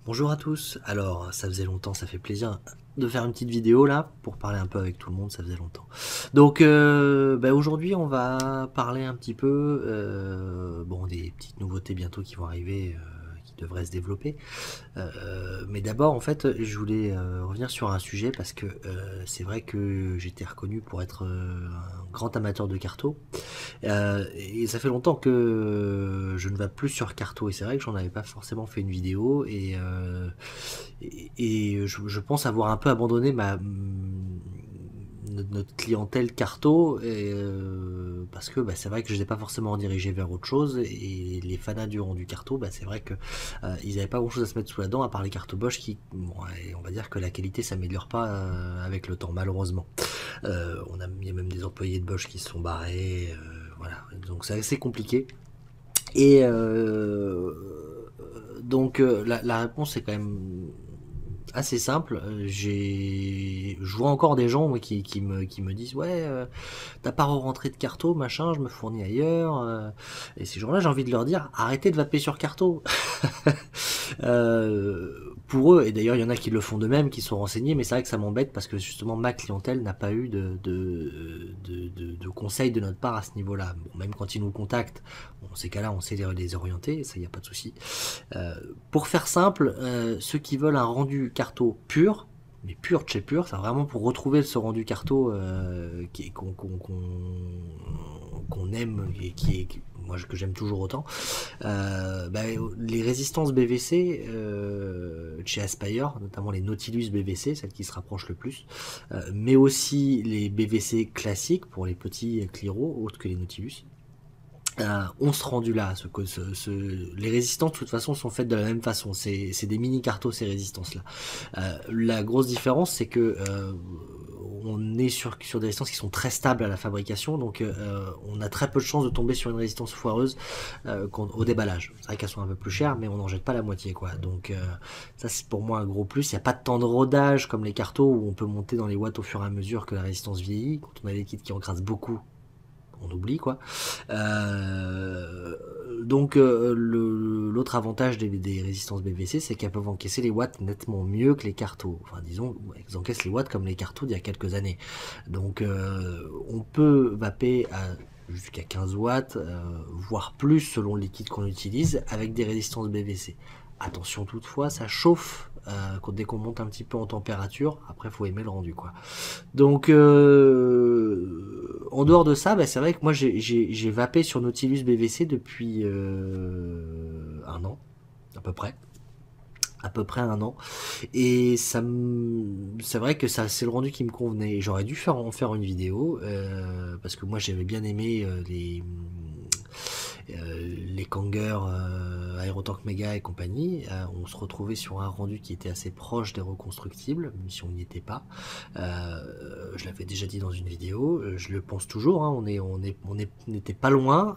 Bonjour à tous, alors ça faisait longtemps, ça fait plaisir de faire une petite vidéo là pour parler un peu avec tout le monde, ça faisait longtemps. Donc aujourd'hui on va parler un petit peu bon, des petites nouveautés bientôt qui vont arriver, qui devraient se développer. Mais d'abord, en fait, je voulais revenir sur un sujet parce que c'est vrai que j'étais reconnu pour être un grand amateur de carto. Et ça fait longtemps que je ne vais plus sur carto. Et c'est vrai que j'en avais pas forcément fait une vidéo. Et je pense avoir un peu abandonné notre clientèle carto parce que c'est vrai que je n'ai pas forcément dirigé vers autre chose et les fanats du rendu carto c'est vrai que ils n'avaient pas grand chose à se mettre sous la dent à part les cartes Bosch qui bon, on va dire que la qualité s'améliore pas avec le temps malheureusement. Il y a même des employés de Bosch qui se sont barrés, voilà, donc c'est assez compliqué et la réponse est quand même assez simple. Je vois encore des gens moi, qui me disent ouais, t'as pas rentré de carto, machin, je me fournis ailleurs. Et ces gens-là, j'ai envie de leur dire arrêtez de vaper sur carto. Pour eux, et d'ailleurs il y en a qui le font de même, qui sont renseignés, mais c'est vrai que ça m'embête parce que justement ma clientèle n'a pas eu de conseils de notre part à ce niveau-là. Bon, même quand ils nous contactent, bon, dans ces cas-là, on sait les orienter, ça y a pas de souci. Pour faire simple, ceux qui veulent un rendu carto pur, mais pur de chez pur, c'est vraiment pour retrouver ce rendu carto qu'on aime et moi que j'aime toujours autant. Les résistances BVC chez Aspire, notamment les Nautilus BVC, celles qui se rapprochent le plus, mais aussi les BVC classiques pour les petits Cliro, autres que les Nautilus. On se rendu là. Les résistances, de toute façon, sont faites de la même façon. C'est des mini cartos, ces résistances-là. La grosse différence, c'est que on est sur des résistances qui sont très stables à la fabrication, donc on a très peu de chances de tomber sur une résistance foireuse au déballage. C'est vrai qu'elles sont un peu plus chères, mais on n'en jette pas la moitié, quoi. Donc ça, c'est pour moi un gros plus. Il n'y a pas de temps de rodage comme les cartos où on peut monter dans les watts au fur et à mesure que la résistance vieillit. Quand on a des kits qui encrassent beaucoup, on oublie quoi. L'autre avantage des résistances BVC, c'est qu'elles peuvent encaisser les watts nettement mieux que les cartos. Enfin, disons, elles encaissent les watts comme les cartos d'il y a quelques années. Donc, on peut vaper à jusqu'à 15 watts, voire plus selon le liquide qu'on utilise, avec des résistances BVC. Attention toutefois, ça chauffe dès qu'on monte un petit peu en température. Après, faut aimer le rendu, quoi. Donc, en dehors de ça, c'est vrai que moi j'ai vapé sur Nautilus BVC depuis un an, à peu près. À peu près un an. Et c'est vrai que ça, c'est le rendu qui me convenait. J'aurais dû en faire une vidéo, parce que moi j'avais bien aimé les Kanger, Aerotank Mega et compagnie. On se retrouvait sur un rendu qui était assez proche des reconstructibles, même si on n'y était pas. Je l'avais déjà dit dans une vidéo, je le pense toujours, hein, on n'était pas loin.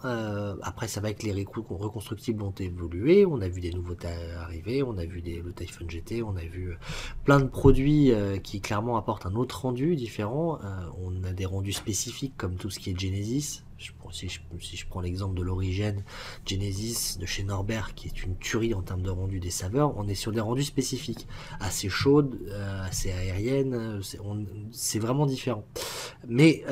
Après, ça va que les reconstructibles ont évolué, on a vu des nouveautés arriver, on a vu le Typhoon GT, on a vu plein de produits qui clairement apportent un autre rendu différent. On a des rendus spécifiques comme tout ce qui est Genesis. Si je prends l'exemple de l'origine Genesis de chez Norbert, qui est une tuerie en termes de rendu des saveurs, on est sur des rendus spécifiques, assez chaudes, assez aériennes, c'est vraiment différent. Mais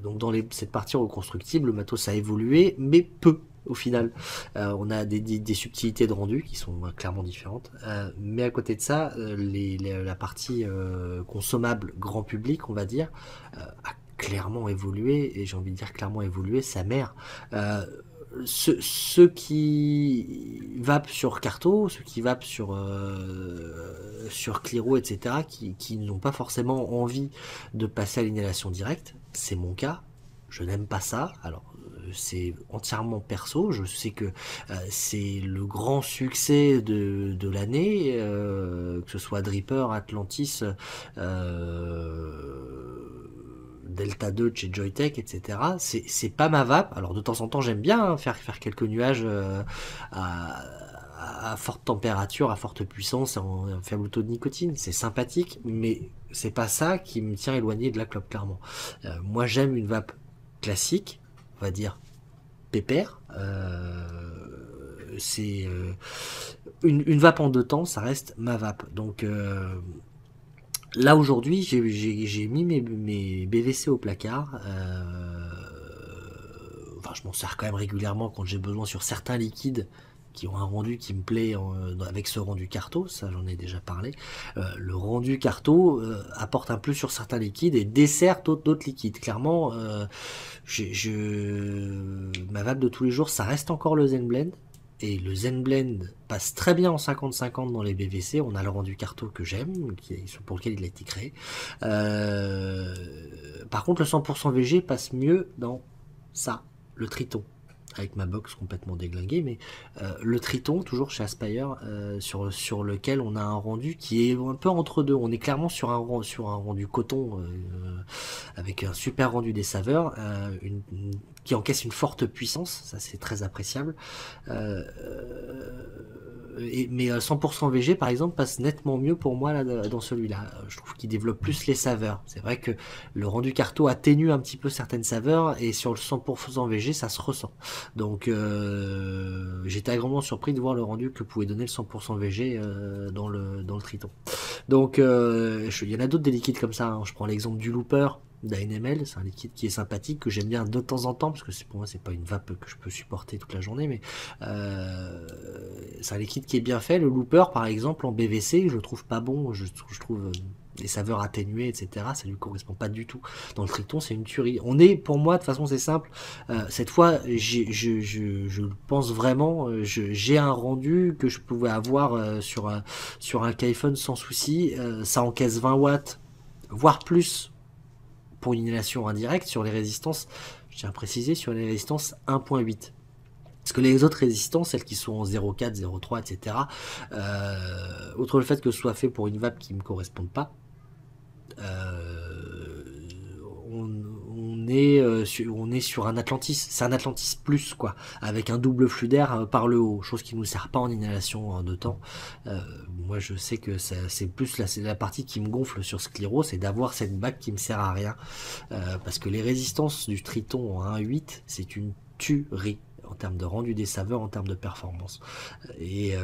donc cette partie reconstructible, le matos a évolué, mais peu au final. On a des subtilités de rendu qui sont clairement différentes. Mais à côté de ça, la partie consommable grand public, on va dire, a clairement évolué, et j'ai envie de dire clairement évolué, sa mère. Ceux qui vapent sur Carto, ceux qui vapent sur Cliro, etc., qui n'ont pas forcément envie de passer à l'inhalation directe, c'est mon cas. Je n'aime pas ça. Alors, c'est entièrement perso. Je sais que c'est le grand succès de l'année, que ce soit Dripper, Atlantis, Delta 2 de chez Joytech, etc. C'est pas ma vape. Alors de temps en temps j'aime bien faire quelques nuages à, à forte température, à forte puissance, en faible taux de nicotine. C'est sympathique, mais c'est pas ça qui me tient éloigné de la clope, clairement. Moi j'aime une vape classique, on va dire pépère. C'est une vape en 2 temps, ça reste ma vape. Donc là aujourd'hui, j'ai mis mes BVC au placard. Enfin, je m'en sers quand même régulièrement quand j'ai besoin sur certains liquides qui ont un rendu qui me plaît avec ce rendu Carto, ça j'en ai déjà parlé. Le rendu Carto apporte un plus sur certains liquides et dessert d'autres liquides. Clairement, ma vape de tous les jours, ça reste encore le Zen Blend. Et le Zen Blend passe très bien en 50-50 dans les BVC. On a le rendu Carto que j'aime, pour lequel il a été créé. Par contre, le 100% VG passe mieux dans ça, le Triton. Avec ma box complètement déglinguée, mais le Triton, toujours chez Aspire, sur lequel on a un rendu qui est un peu entre deux. On est clairement sur un rendu coton, avec un super rendu des saveurs, qui encaisse une forte puissance, ça c'est très appréciable. Mais 100% VG par exemple passe nettement mieux pour moi là, dans celui-là. Je trouve qu'il développe plus les saveurs. C'est vrai que le rendu Carto atténue un petit peu certaines saveurs et sur le 100% VG ça se ressent. Donc j'étais agréablement surpris de voir le rendu que pouvait donner le 100% VG dans le Triton. Donc il y en a d'autres des liquides comme ça, hein. Je prends l'exemple du Looper d'ANML, c'est un liquide qui est sympathique, que j'aime bien de temps en temps, parce que pour moi c'est pas une vape que je peux supporter toute la journée, mais c'est un liquide qui est bien fait. Le Looper par exemple en BVC, je le trouve pas bon, je trouve les saveurs atténuées, etc. Ça lui correspond pas du tout. Dans le Triton, c'est une tuerie. On est, pour moi, de toute façon, c'est simple. Cette fois, je pense vraiment, j'ai un rendu que je pouvais avoir sur un Kyphon sans souci. Ça encaisse 20 watts, voire plus, pour une inhalation indirecte. Sur les résistances, je tiens à préciser, sur les résistances 1.8. Parce que les autres résistances, celles qui sont en 0.4, 0.3, etc., outre le fait que ce soit fait pour une vape qui ne me corresponde pas, on est sur un Atlantis, c'est un Atlantis plus quoi, avec un double flux d'air par le haut, chose qui nous sert pas en inhalation en 2 temps. Moi je sais que c'est plus c'est la partie qui me gonfle sur Scléro, c'est d'avoir cette bague qui me sert à rien, parce que les résistances du Triton en 1.8 c'est une tuerie en termes de rendu des saveurs, en termes de performance. Et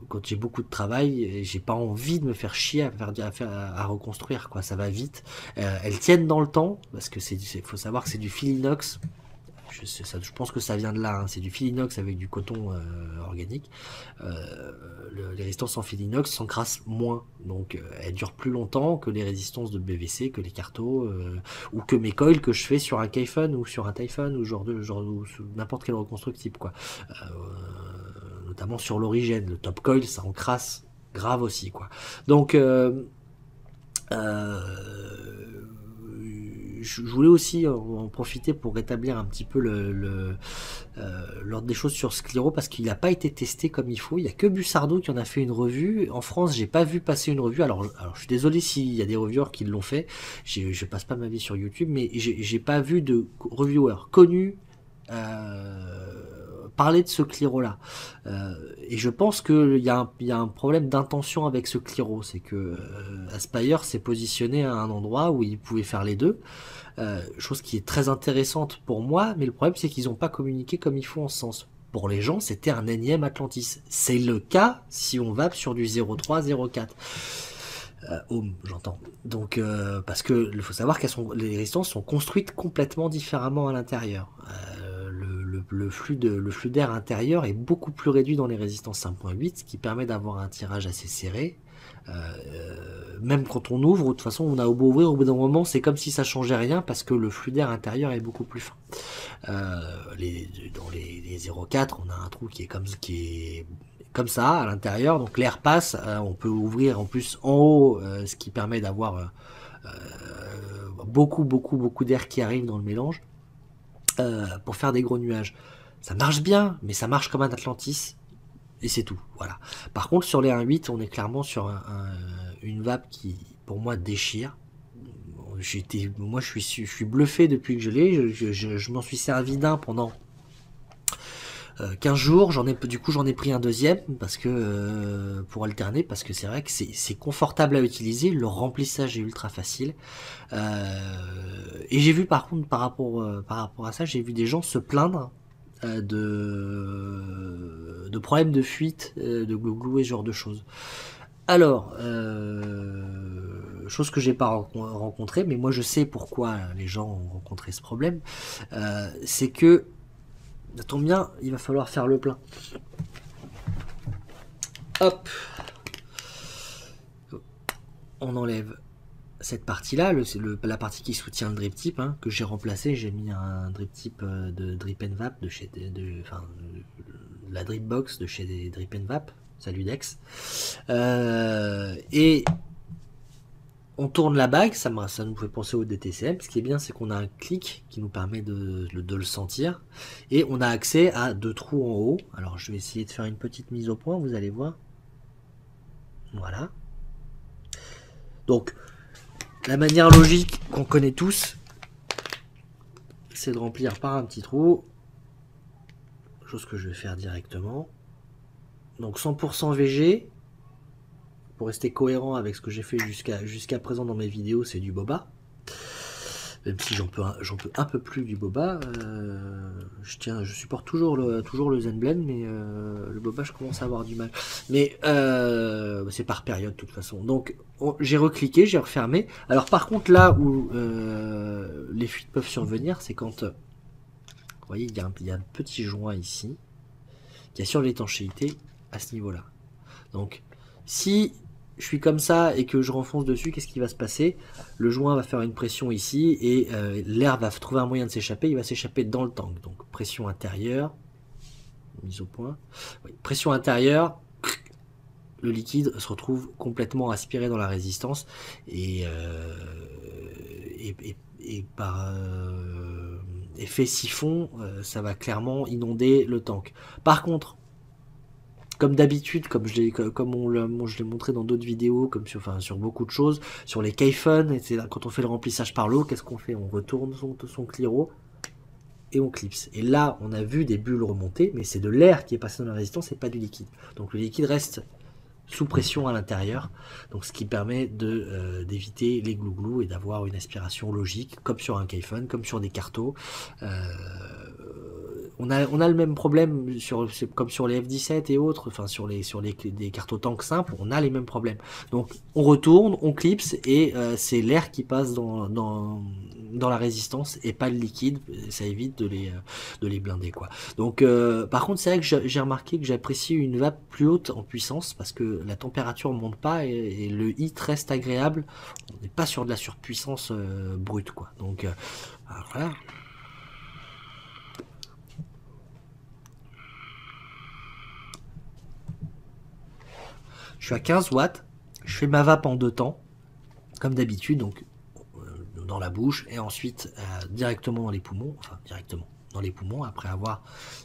quand j'ai beaucoup de travail, j'ai pas envie de me faire chier à reconstruire, quoi. Ça va vite. Elles tiennent dans le temps, parce que faut savoir que c'est du fil inox. Je pense que ça vient de là, hein. C'est du fil inox avec du coton organique. Les résistances en fil inox s'encrassent moins, donc elles durent plus longtemps que les résistances de BVC, que les cartos, ou que mes coils que je fais sur un Kyphon ou sur un Typhon ou genre n'importe quel reconstructible, quoi. Notamment sur l'origine, le top coil, ça encrasse grave aussi, quoi. Donc je voulais aussi en profiter pour rétablir un petit peu l'ordre des choses sur Scléro, parce qu'il n'a pas été testé comme il faut. Il n'y a que Bussardo qui en a fait une revue. En France, j'ai pas vu passer une revue. Alors je suis désolé s'il y a des reviewers qui l'ont fait. Je passe pas ma vie sur YouTube, mais j'ai pas vu de reviewer connu parler de ce Cliro là, et je pense qu'il y a un problème d'intention avec ce Cliro, c'est que Aspire s'est positionné à un endroit où il pouvait faire les deux, chose qui est très intéressante pour moi, mais le problème c'est qu'ils n'ont pas communiqué comme il faut en ce sens. Pour les gens, c'était un énième Atlantis. C'est le cas si on va sur du 0.3, 0.4. Ohm, j'entends. Donc, parce que il faut savoir les résistances sont construites complètement différemment à l'intérieur. Le flux d'air intérieur est beaucoup plus réduit dans les résistances 5.8, ce qui permet d'avoir un tirage assez serré. Même quand on ouvre, de toute façon, on a beau ouvrir, au bout d'un moment, c'est comme si ça changeait rien parce que le flux d'air intérieur est beaucoup plus fin. Dans les 0.4, on a un trou qui est comme ça à l'intérieur, donc l'air passe. On peut ouvrir en plus en haut, ce qui permet d'avoir beaucoup d'air qui arrive dans le mélange. Pour faire des gros nuages. Ça marche bien, mais ça marche comme un Atlantis, et c'est tout. Voilà. Par contre, sur les 1.8, on est clairement sur une vape qui, pour moi, déchire. Moi, je suis bluffé depuis que je l'ai. Je m'en suis servi d'un pendant 15 jours, j'en ai pris un deuxième parce que pour alterner, parce que c'est vrai que c'est confortable à utiliser, le remplissage est ultra facile, et j'ai vu par contre par rapport à ça, j'ai vu des gens se plaindre de problèmes de fuite, de glou et ce genre de choses. Alors, chose que j'ai pas rencontré, mais moi je sais pourquoi les gens ont rencontré ce problème, c'est que, ça tombe bien, il va falloir faire le plein. Hop, on enlève cette partie-là, la partie qui soutient le drip tip, hein, que j'ai remplacé. J'ai mis un drip tip de Drip and Vap de chez la drip box de chez Drip and Vap. Salut Dex. Et on tourne la bague, ça nous fait penser au DTCM. Ce qui est bien, c'est qu'on a un clic qui nous permet de le sentir. Et on a accès à 2 trous en haut. Alors je vais essayer de faire une petite mise au point, vous allez voir. Voilà. Donc, la manière logique qu'on connaît tous, c'est de remplir par un petit trou. Chose que je vais faire directement. Donc 100% VG. Pour rester cohérent avec ce que j'ai fait jusqu'à présent dans mes vidéos, c'est du boba. Même si j'en peux un peu plus du boba. Je supporte toujours le Zen Blend, mais le boba, je commence à avoir du mal. Mais c'est par période de toute façon. Donc j'ai recliqué, j'ai refermé. Alors par contre, là où les fuites peuvent survenir, c'est quand vous voyez, il y a un petit joint ici qui assure l'étanchéité à ce niveau-là. Donc si je suis comme ça et que je renfonce dessus, qu'est-ce qui va se passer? Le joint va faire une pression ici et l'air va trouver un moyen de s'échapper. Il va s'échapper dans le tank. Donc pression intérieure, mise au point. Oui, pression intérieure, le liquide se retrouve complètement aspiré dans la résistance et par effet siphon, ça va clairement inonder le tank. Par contre, comme d'habitude, comme je l'ai montré dans d'autres vidéos, comme sur beaucoup de choses, sur les Kayfun, etc. Quand on fait le remplissage par l'eau, qu'est-ce qu'on fait? On retourne son cliro et on clipse. Et là, on a vu des bulles remonter, mais c'est de l'air qui est passé dans la résistance et pas du liquide. Donc le liquide reste sous pression à l'intérieur, donc ce qui permet d'éviter les glouglous et d'avoir une aspiration logique, comme sur un Kayfun, comme sur des cartos. On a le même problème comme sur les F17 et autres, enfin sur des cartos tanks simples, on a les mêmes problèmes. Donc on retourne, on clipse et c'est l'air qui passe dans la résistance et pas le liquide, ça évite de les blinder quoi. Donc par contre c'est vrai que j'ai remarqué que j'apprécie une vape plus haute en puissance parce que la température ne monte pas et le hit reste agréable. On n'est pas sur de la surpuissance brute quoi. Donc voilà. Je suis à 15 watts, je fais ma vape en 2 temps, comme d'habitude, donc dans la bouche et ensuite directement dans les poumons, enfin directement dans les poumons après avoir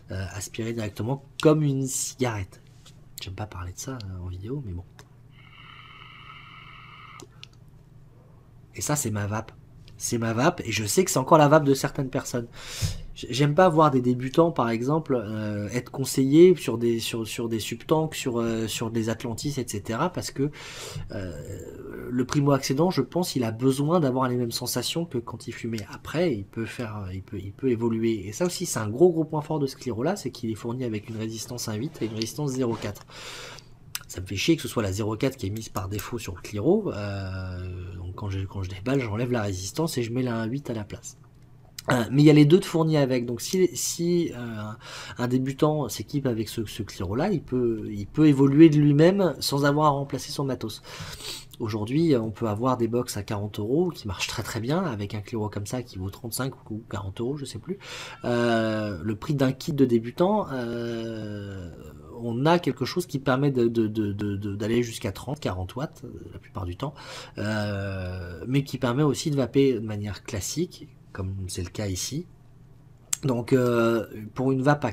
aspiré directement comme une cigarette. J'aime pas parler de ça en vidéo, mais bon. Et ça, c'est ma vape. C'est ma vape et je sais que c'est encore la vape de certaines personnes. J'aime pas voir des débutants, par exemple, être conseillés sur des subtanks, sur des Atlantis, etc. Parce que le primo-accédant, je pense, il a besoin d'avoir les mêmes sensations que quand il fumait. Après, il peut évoluer. Et ça aussi, c'est un gros point fort de ce cliro-là, c'est qu'il est fourni avec une résistance 1.8 et une résistance 0.4. Ça me fait chier que ce soit la 0.4 qui est mise par défaut sur le cliro. Donc quand je déballe, j'enlève la résistance et je mets la 1.8 à la place. Mais il y a les deux de fournis avec, donc si un débutant s'équipe avec ce cliro là, il peut évoluer de lui-même sans avoir à remplacer son matos. Aujourd'hui, on peut avoir des box à 40 € qui marchent très bien avec un cliro comme ça qui vaut 35 ou 40 €, je sais plus. Le prix d'un kit de débutant, on a quelque chose qui permet d'aller jusqu'à 30-40 watts la plupart du temps, mais qui permet aussi de vaper de manière classique, comme c'est le cas ici. Donc pour une vape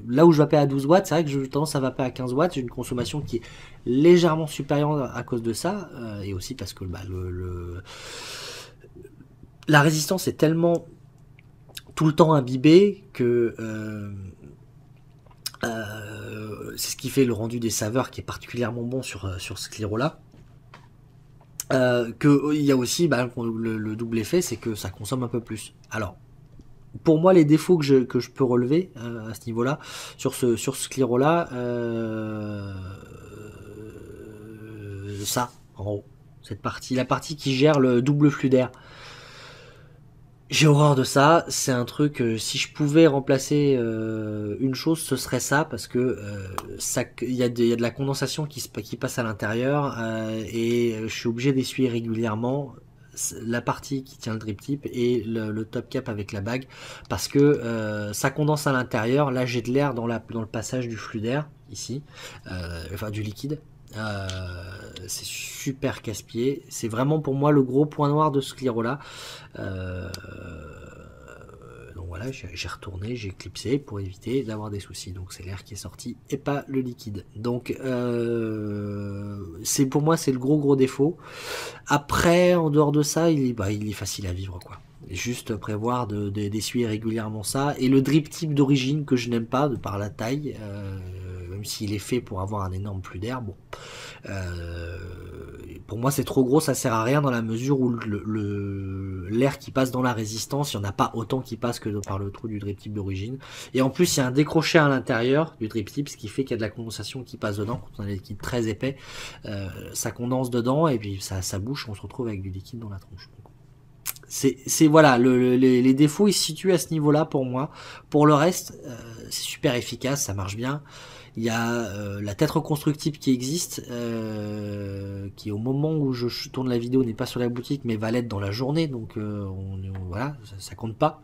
là où je vapais à 12 watts, c'est vrai que j'ai tendance à vaper à 15 watts, j'ai une consommation qui est légèrement supérieure à cause de ça, et aussi parce que la résistance est tellement tout le temps imbibée que c'est ce qui fait le rendu des saveurs qui est particulièrement bon sur ce cliro là. Il y a aussi le double effet, c'est que ça consomme un peu plus. Alors pour moi, les défauts que je peux relever à ce niveau-là, sur ce scléro-là, ça, en gros, cette partie, la partie qui gère le double flux d'air. J'ai horreur de ça. C'est un truc. Si je pouvais remplacer une chose, ce serait ça, parce que il y a de la condensation qui passe à l'intérieur et je suis obligé d'essuyer régulièrement la partie qui tient le drip tip et le top cap avec la bague, parce que ça condense à l'intérieur. Là, j'ai de l'air dans le passage du flux d'air ici, enfin du liquide. Euh, c'est super casse-pied. C'est vraiment pour moi le gros point noir de ce scléro là. Euh, donc voilà, j'ai retourné, j'ai clipsé pour éviter d'avoir des soucis. Donc c'est l'air qui est sorti et pas le liquide. Donc c'est pour moi c'est le gros défaut. Après, en dehors de ça, il est facile à vivre quoi. Juste prévoir d'essuyer régulièrement ça. Et le drip tip d'origine que je n'aime pas de par la taille, même s'il est fait pour avoir un énorme flux d'air, bon. Euh, pour moi, c'est trop gros, ça sert à rien dans la mesure où l'air qui passe dans la résistance, il n'y en a pas autant qui passe que par le trou du drip tip d'origine. Et en plus, il y a un décroché à l'intérieur du drip tip, ce qui fait qu'il y a de la condensation qui passe dedans. Quand on a des liquides très épais, ça condense dedans et puis ça bouche, on se retrouve avec du liquide dans la tronche. C'est voilà, les défauts ils se situent à ce niveau-là pour moi. Pour le reste, c'est super efficace, ça marche bien. Il y a la tête reconstructible qui existe, qui au moment où je tourne la vidéo n'est pas sur la boutique, mais va l'être dans la journée, donc voilà, ça compte pas.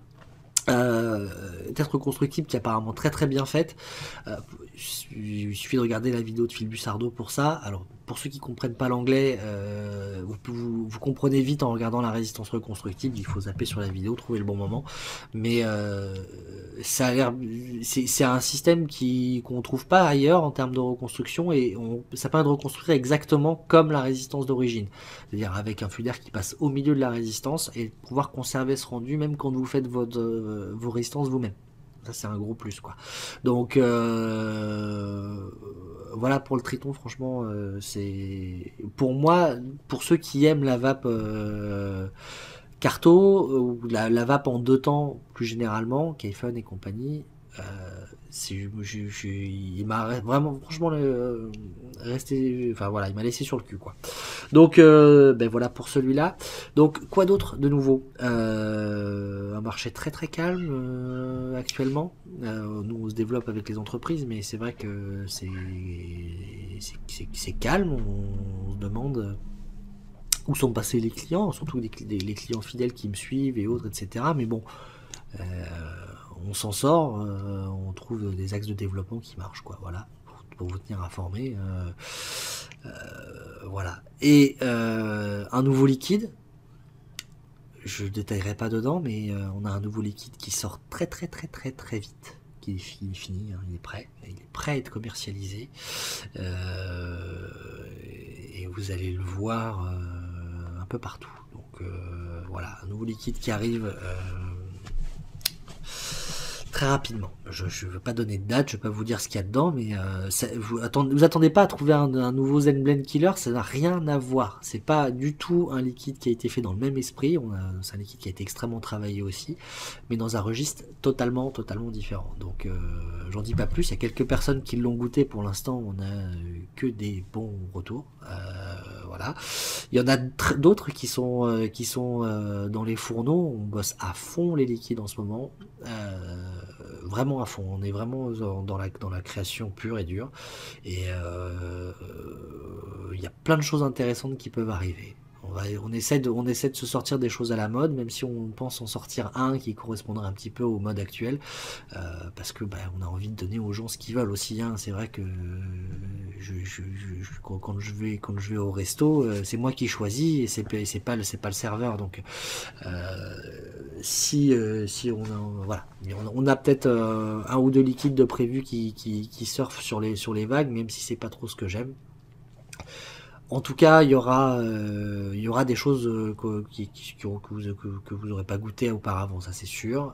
Tête reconstructible qui est apparemment très bien faite. Il suffit de regarder la vidéo de Phil Bussardo pour ça. Alors pour ceux qui comprennent pas l'anglais, vous comprenez vite en regardant la résistance reconstructible. Il faut zapper sur la vidéo, trouver le bon moment. Mais ça a l'air, c'est un système qu'on trouve pas ailleurs en termes de reconstruction et ça permet de reconstruire exactement comme la résistance d'origine, c'est-à-dire avec un flux d'air qui passe au milieu de la résistance et pouvoir conserver ce rendu même quand vous faites vos résistances vous-même. Ça c'est un gros plus quoi. Donc voilà pour le Triton, franchement c'est pour moi, pour ceux qui aiment la vape Carto ou la vape en deux temps plus généralement, Kayfun et compagnie, euh, il m'a vraiment franchement resté, enfin voilà, il m'a laissé sur le cul quoi. Donc ben voilà pour celui-là. Donc quoi d'autre de nouveau? Un marché très calme actuellement. Nous on se développe avec les entreprises, mais c'est vrai que c'est calme. On se demande où sont passés les clients, surtout les clients fidèles qui me suivent et autres, etc. Mais bon, euh, on s'en sort, on trouve des axes de développement qui marchent, quoi. Voilà, pour vous tenir informé. Voilà. Et un nouveau liquide. Je ne détaillerai pas dedans, mais on a un nouveau liquide qui sort très vite. Qui est fini, hein, il est prêt à être commercialisé. Et vous allez le voir un peu partout. Donc voilà, un nouveau liquide qui arrive très rapidement. Je ne veux pas donner de date, je ne vais pas vous dire ce qu'il y a dedans, mais vous attendez pas à trouver un nouveau Zen Blend Killer, ça n'a rien à voir. C'est pas du tout un liquide qui a été fait dans le même esprit. C'est un liquide qui a été extrêmement travaillé aussi, mais dans un registre totalement différent. Donc j'en dis pas plus. Il y a quelques personnes qui l'ont goûté pour l'instant. On a que des bons retours. Voilà. Il y en a d'autres qui sont dans les fourneaux. On bosse à fond les liquides en ce moment. Vraiment à fond, on est vraiment dans la création pure et dure et il y a plein de choses intéressantes qui peuvent arriver. On essaie de se sortir des choses à la mode, même si on pense en sortir un qui correspondra un petit peu au mode actuel, parce que on a envie de donner aux gens ce qu'ils veulent aussi. Hein. C'est vrai que quand je vais au resto, c'est moi qui choisis et c'est pas le serveur. Donc si voilà, on a peut-être un ou deux liquides de prévu qui surfent sur les vagues, même si c'est pas trop ce que j'aime. En tout cas, il y aura des choses que vous n'aurez pas goûté auparavant, ça c'est sûr,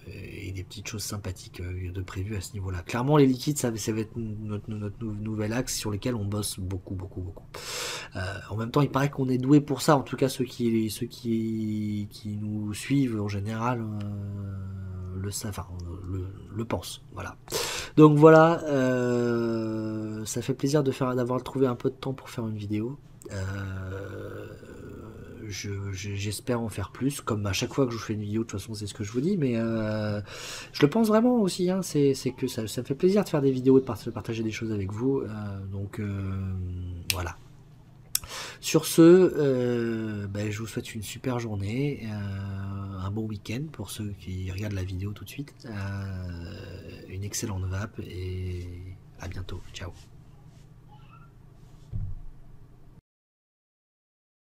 et des petites choses sympathiques de prévues à ce niveau-là. Clairement, les liquides, ça va être notre nouvel axe sur lequel on bosse beaucoup. En même temps, il paraît qu'on est doué pour ça, en tout cas ceux qui nous suivent en général le savent, enfin, le pensent. Voilà. Donc voilà, ça fait plaisir d'avoir trouvé un peu de temps pour faire une vidéo. J'espère en faire plus, comme à chaque fois que je vous fais une vidéo, de toute façon c'est ce que je vous dis, mais je le pense vraiment aussi, hein, c'est que ça me fait plaisir de faire des vidéos et de partager des choses avec vous, donc voilà. Sur ce, ben, je vous souhaite une super journée, un bon week-end pour ceux qui regardent la vidéo tout de suite, une excellente vape et à bientôt, ciao.